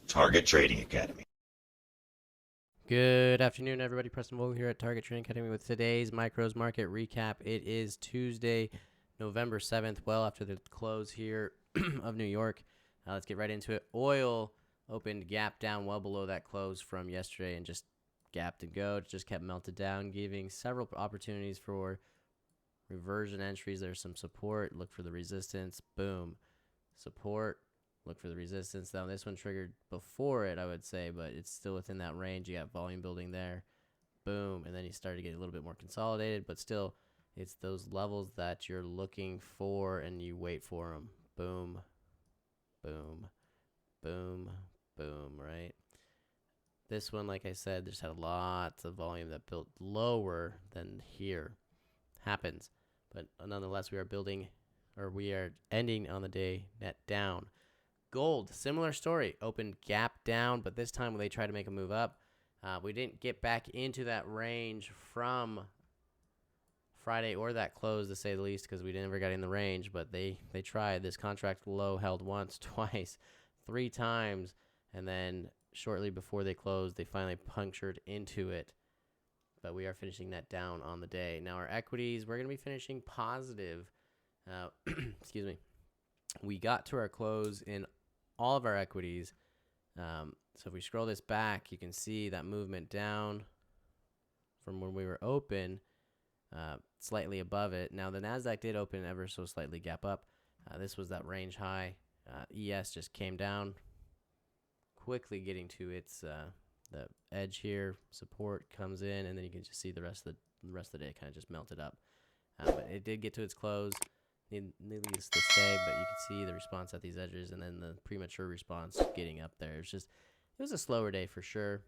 Target Trading Academy. Good afternoon, everybody. Preston Vogl here at Target Trading Academy with today's Micros Market Recap. It is Tuesday, November 7th, well after the close here of New York. Let's get right into it. Oil opened gap down well below that close from yesterday and just gapped and go. It just kept melted down, giving several opportunities for reversion entries. There's some support. Look for the resistance. Boom. Support. Look for the resistance. Now, this one triggered before it, I would say, but it's still within that range. You got volume building there. Boom. And then you started to get a little bit more consolidated, but still, it's those levels that you're looking for, and you wait for them. Boom, boom, boom, boom, right? This one, like I said, just had lots of volume that built lower than here. Happens. But nonetheless, we are ending on the day net down. Gold, similar story. Opened gap down, but this time they tried to make a move up. We didn't get back into that range from Friday or that close, to say the least, because we never got in the range, but they tried. This contract low held once, twice, 3 times, and then shortly before they closed, they finally punctured into it. But we are finishing that down on the day. Now, our equities, we're going to be finishing positive. Excuse me. We got to our close in all of our equities. So if we scroll this back, you can see that movement down from when we were open, slightly above it. Now, the NASDAQ did open ever so slightly gap up. This was that range high. ES just came down, quickly getting to its the edge here. Support comes in, and then you can just see the rest of the day kind of just melted up. But it did get to its close. Needless to say, but you can see the response at these edges, and then the premature response getting up there. It was a slower day for sure,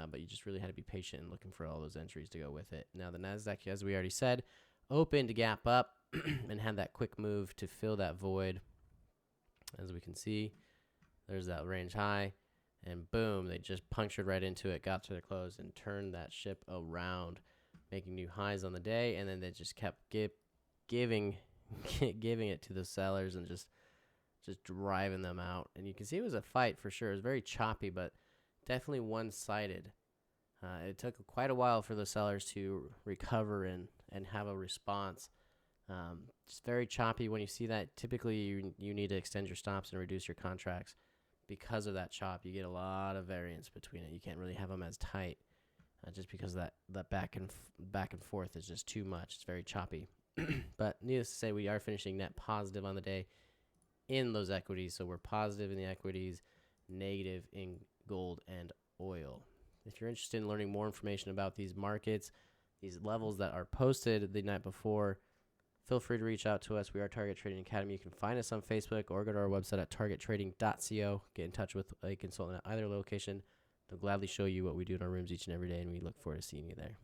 but you just really had to be patient and looking for all those entries to go with it. Now, the NASDAQ, as we already said, opened to gap up and had that quick move to fill that void. As we can see, there's that range high, and boom, they just punctured right into it, got to their close, and turned that ship around, making new highs on the day, and then they just kept giving it to the sellers and just driving them out. And you can see it was a fight for sure. It was very choppy, but definitely one-sided. It took quite a while for the sellers to recover and have a response. Just very choppy. When you see that, typically you need to extend your stops and reduce your contracts. Because of that chop, you get a lot of variance between it. You can't really have them as tight just because that back and forth is just too much. It's very choppy. But needless to say, we are finishing net positive on the day in those equities. So we're positive in the equities, negative in gold and oil. If you're interested in learning more information about these markets, these levels that are posted the night before, feel free to reach out to us. We are Target Trading Academy. You can find us on Facebook or go to our website at targettrading.co. Get in touch with a consultant at either location. They'll gladly show you what we do in our rooms each and every day, and we look forward to seeing you there.